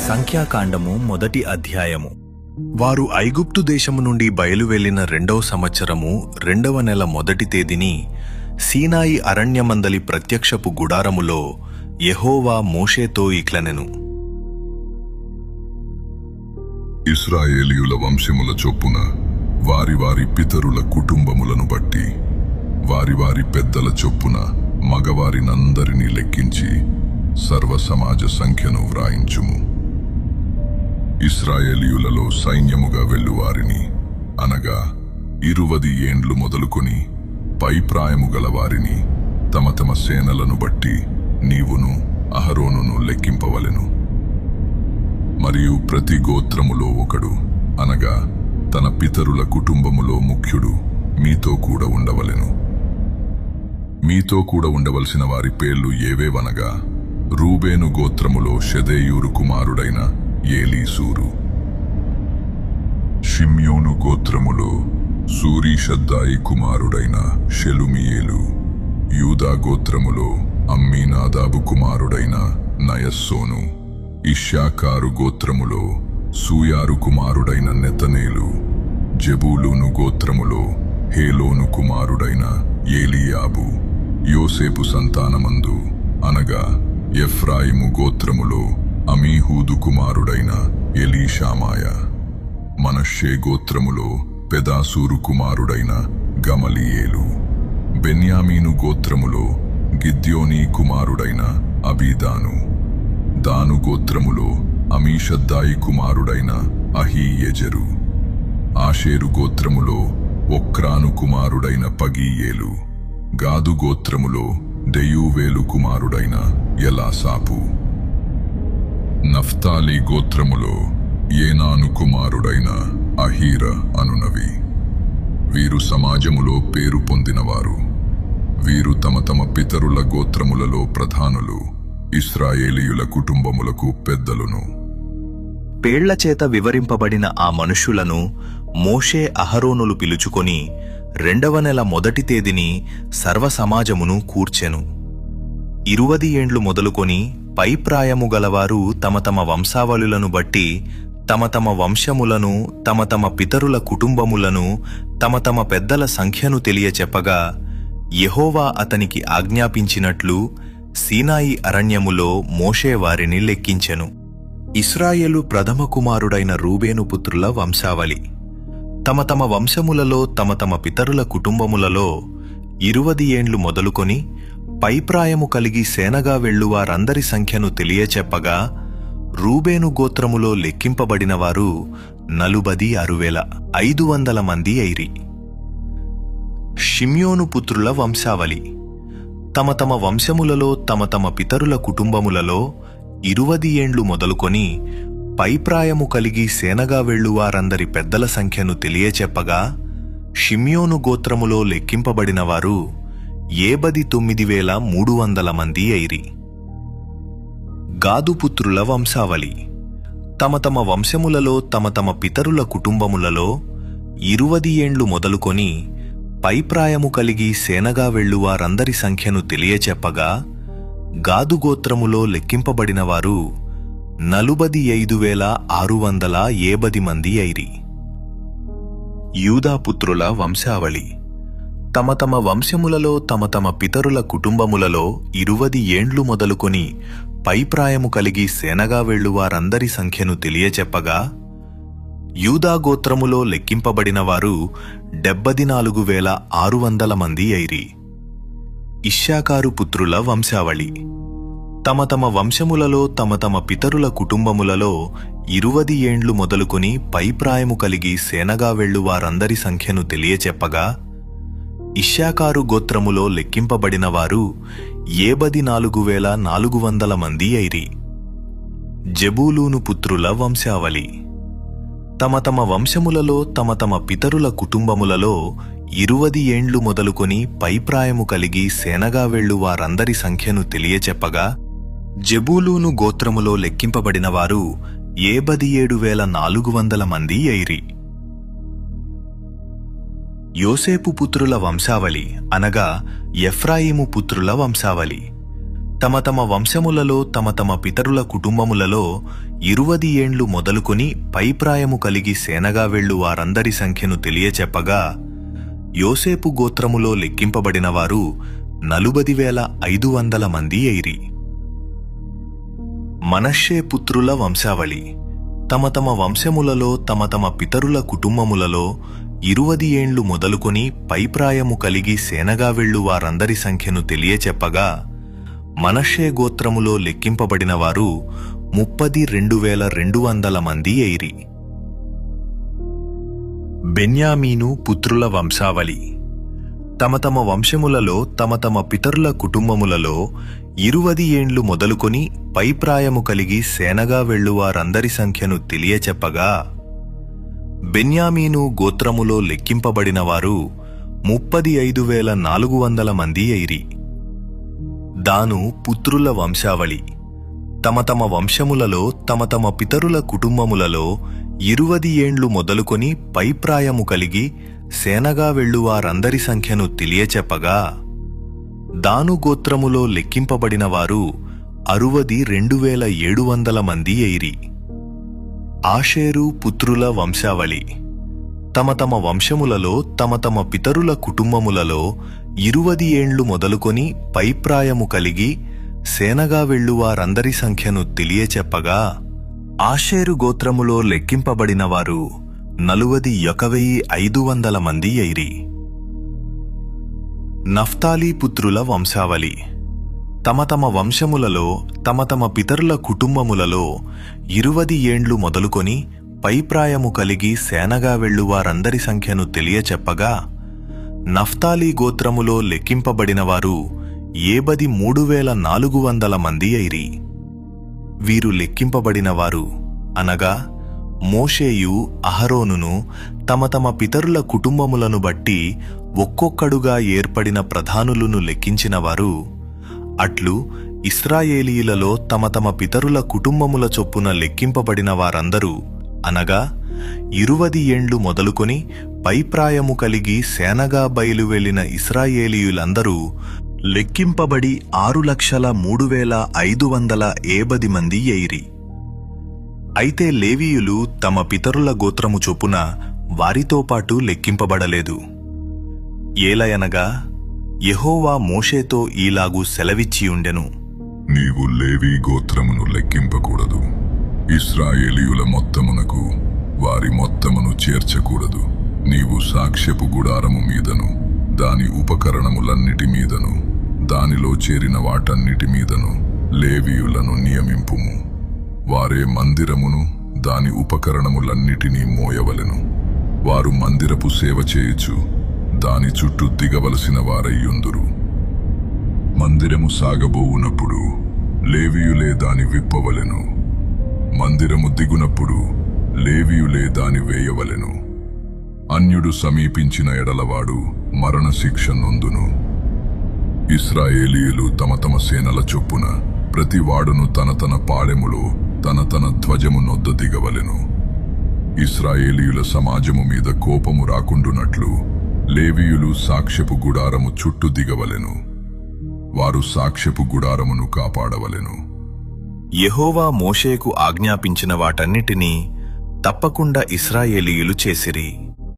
సంఖ్యాకాండము మొదటి అధ్యాయము. వారు ఐగుప్తు దేశము నుండి బయలువెళ్లిన 2వ సంవత్సరము 2వ నెల మొదటి తేదీని సీనాయి అరణ్యమందలి ప్రత్యక్షపు గుడారములో యెహోవా మోషేతో ఇట్లనెను. ఇశ్రాయేలీయుల వంశముల చొప్పున వారి వారి పితరుల కుటుంబములను బట్టి వారి వారి పెద్దల చొప్పున మగవారినందరినీ లెక్కించి సర్వ సమాజ సంఖ్యను వ్రాయించుము. ఇశ్రాయేలీయులలో సైన్యముగా వెళ్ళువారిని అనగా 20 ఏండ్లు మొదలుకొని పైప్రాయము గల వారిని తమ తమ సేనలను బట్టి నీవును అహరోనును లెక్కింపవలెను. మరియు ప్రతి గోత్రములో ఒకడు అనగా తన పితరుల కుటుంబములో ముఖ్యుడు మీతో కూడా ఉండవలెను. మీతో కూడా ఉండవలసిన వారి పేర్లు ఏవేవనగా, రూబేను గోత్రములో షెదేయూరు కుమారుడైన ఏలీసూరు, షిమ్యోను గోత్రములో సూరీషద్దాయి కుమారుడైన షెలుమియేలు, యూదా గోత్రములో అమ్మీనాదాబు కుమారుడైన నయస్సోను, ఇశ్శాకారు గోత్రములో సూయారు కుమారుడైన నెతనేలు, జెబూలూను గోత్రములో హేలోను కుమారుడైన ఏలీయాబు, యోసేపు సంతానమందు అనగా ఎఫ్రాయిము గోత్రములో అమీహూదు కుమారుడైన ఎలీషామాయ, మనష్షే గోత్రములో పెదాసూరు కుమారుడైన గమలియేలు, బెన్యామీను గోత్రములో గిద్యోనీ కుమారుడైన అబీదాను, దాను గోత్రములో అమీషద్దాయి కుమారుడైన అహీయెజెరు, ఆషేరు గోత్రములో ఒక్రాను కుమారుడైన పగీయేలు, గాదు గోత్రములో దెయూవేలు కుమారుడైన ఎలాసాపు, నఫ్తాలి గోత్రములో ఏనాను కుమారుడైన అహీర అనునవి. వీరు సమాజములో పేరు పొందినవారు. వీరు తమ తమ పితరుల గోత్రములలో ప్రధానులు, ఇశ్రాయేలీయుల కుటుంబములకు పెద్దలును. పేళ్లచేత వివరింపబడిన ఆ మనుష్యులను మోషే అహరోనులు పిలుచుకొని 2వ నెల మొదటి తేదీని సర్వసమాజమును కూర్చెను. 20 ఏండ్లు మొదలుకొని పైప్రాయము గలవారు తమ తమ వంశావళులను బట్టి తమ తమ వంశములను తమ తమ పితరుల కుటుంబములను తమ తమ పెద్దల సంఖ్యను తెలియచెప్పగా, యెహోవా అతనికి ఆజ్ఞాపించినట్లు సీనాయి అరణ్యములో మోషే వారిని లెక్కించెను. ఇశ్రాయేలు ప్రథమ కుమారుడైన రూబేను పుత్రుల వంశావళి. తమ తమ వంశములలో తమ తమ పితరుల కుటుంబములలో 20 ఏండ్లు మొదలుకొని పైప్రాయము కలిగి సేనగా వెళ్ళువారందరి సంఖ్యను తెలియచెప్పగా, రూబేను గోత్రములో లెక్కింపబడిన వారు 46,500 మంది అయిరి. షిమ్యోను పుత్రుల వంశావళి. తమ తమ వంశములలో తమ తమ పితరుల కుటుంబములలో 20 ఏండ్లు మొదలుకొని పైప్రాయము కలిగి సేనగా వెళ్ళువారందరి పెద్దల సంఖ్యను తెలియచెప్పగా, షిమ్యోను గోత్రములో లెక్కింపబడిన వారు 79,300 మంది అయిరి. గాదు పుత్రుల వంశావళి. తమ తమ వంశములలో తమ తమ పితరుల కుటుంబములలో 20 ఏండ్లు మొదలుకొని పైప్రాయము కలిగి సేనగా వెళ్ళువారందరి సంఖ్యను తెలియచెప్పగా, గాదు గోత్రములో లెక్కింపబడిన వారు 45,670 మంది అయిరి. యూదా పుత్రుల వంశావళి. తమ తమ వంశములలో తమ తమ పితరుల కుటుంబములలో 20 ఏండ్లు మొదలుకొని పైప్రాయము కలిగి సేనగా వెళ్ళువారందరి సంఖ్యను తెలియచెప్పగా, యూదా గోత్రములో లెక్కింపబడిన వారు 74,600 మంది అయిరి. ఇశ్శాకారు పుత్రుల వంశావళి. తమ తమ వంశములలో తమ తమ పితరుల కుటుంబములలో 20 ఏండ్లు మొదలుకొని పైప్రాయము కలిగి సేనగా వెళ్ళువారందరి సంఖ్యను తెలియచెప్పగా, ఇశ్శాకారు గోత్రములో లెక్కింపబడిన వారు 74,400 మంది అయిరి. జెబూలూను పుత్రుల వంశావళి. తమ తమ వంశములలో తమ తమ పితరుల కుటుంబములలో 20 ఏండ్లు మొదలుకొని పైప్రాయము కలిగి సేనగా వెళ్ళువారందరి సంఖ్యను తెలియచెప్పగా, జెబూలూను గోత్రములో లెక్కింపబడిన వారు 77,400 మంది అయిరి. యోసేపు పుత్రుల వంశావళి అనగా ఎఫ్రాయిము పుత్రుల వంశావళి. తమ తమ వంశములలో తమ తమ పితరుల కుటుంబములలో 20 ఏండ్లు మొదలుకొని పైప్రాయము కలిగి సేనగా వెళ్ళు వారందరి సంఖ్యను తెలియచెప్పగా యోసేపు గోత్రములో లెక్కింపబడిన వారు 40,500 మంది అయిరి. మనష్షే పుత్రుల వంశావళి. తమ తమ వంశములలో తమ తమ పితరుల కుటుంబములలో 20 ఏండ్లు మొదలుకొని పైప్రాయము కలిగి సేనగా వెళ్ళు వారందరి సంఖ్యను తెలియచెప్పగా మనష్షే గోత్రములో లెక్కింపబడిన వారు 32,200 మంది అయిరి. బెన్యామీను పుత్రుల వంశావళి. తమ తమ వంశములలో తమ తమ పితరుల కుటుంబములలో 20 ఏండ్లు మొదలుకొని పైప్రాయము కలిగి సేనగా వెళ్ళు వారందరి సంఖ్యను తెలియచెప్పగా బెన్యామీను గోత్రములో లెక్కింపబడిన వారు 35,400 మంది అయిరి. దాను పుత్రుల వంశావళి. తమ తమ వంశములలో తమ తమ పితరుల కుటుంబములలో 20 ఏండ్లు మొదలుకొని పైప్రాయము కలిగి సేనగా వెళ్ళు వారందరి సంఖ్యను తెలియచెప్పగా దాను గోత్రములో లెక్కింపబడిన వారు 62,700 మంది అయిరి. ఆషేరు పుత్రుల వంశావళి. తమ తమ వంశములలో తమ తమ పితరుల కుటుంబములలో 20 ఏండ్లు మొదలుకొని పైప్రాయము కలిగి సేనగా వెళ్ళు వారందరి సంఖ్యను తెలియచెప్పగా ఆషేరు గోత్రములో లెక్కింపబడిన వారు 41,500 మంది అయిరి. నఫ్తాలి పుత్రుల వంశావళి. తమ తమ వంశములలో తమ తమ పితరుల కుటుంబములలో 20 ఏండ్లు మొదలుకొని పైప్రాయము కలిగి సేనగా వెళ్ళు వారందరి సంఖ్యను తెలియచెప్పగా నఫ్తాలి గోత్రములో లెక్కింపబడిన వారు 73,400 మంది అయిరి. వీరు లెక్కింపబడిన వారు అనగా మోషేయు అహరోనును తమ తమ పితరుల కుటుంబములను బట్టి ఒక్కొక్కడుగా ఏర్పడిన ప్రధానులను లెక్కించిన వారు. అట్లు ఇశ్రాయేలీయులలో తమ తమ పితరుల కుటుంబముల చొప్పున లెక్కింపబడిన వారందరూ అనగా 20 ఏండ్లు మొదలుకొని పైప్రాయము కలిగి సేనగా బయలు వెళ్లిన ఇశ్రాయేలీయులందరూ లెక్కింపబడి 6,03,570 మంది అయిరి. అయితే లేవీయులు తమ పితరుల గోత్రము చొప్పున వారితో పాటు లెక్కింపబడలేదు. ఏలయనగా యెహోవా మోషేతో ఈలాగు సెలవిచ్చియుండెను, నీవు లేవీ గోత్రమును లెక్కింపకూడదు. ఇశ్రాయేలీయుల మొత్తమునకు వారి మొత్తమును చేర్చకూడదు. నీవు సాక్ష్యపు గుడారము మీదను దాని ఉపకరణములన్నిటి మీదను దానిలో చేరిన వాటన్నిటి మీదను లేవీయులను నియమింపుము. వారే మందిరమును దాని ఉపకరణములన్నిటినీ మోయవలెను. వారు మందిరపు సేవ చేయుచు దాని చుట్టూ దిగవలసిన వారయ్యుందురు. మందిరము సాగబోవునప్పుడు లేవీయులే దాని విప్పవలెను. మందిరము దిగునప్పుడు లేవీయులే దాని వేయవలెను. అన్యుడు సమీపించిన ఎడలవాడు మరణశిక్ష నొందును. ఇశ్రాయేలీయులు తమ తమ సేనల చొప్పున ప్రతి వాడును తన తన పాడెములో తన తన ధ్వజము నొద్ద దిగవలెను. ఇశ్రాయేలీయుల సమాజము మీద కోపము రాకుండునట్లు లేవీయులు సాక్ష్యపు గుడారము చుట్టూ దిగవలెను. వారు సాక్ష్యపు గుడారమును కాపాడవలెను. యెహోవా మోషేకు ఆజ్ఞాపించిన వాటన్నిటినీ తప్పకుండా ఇశ్రాయేలీయులు చేసిరి.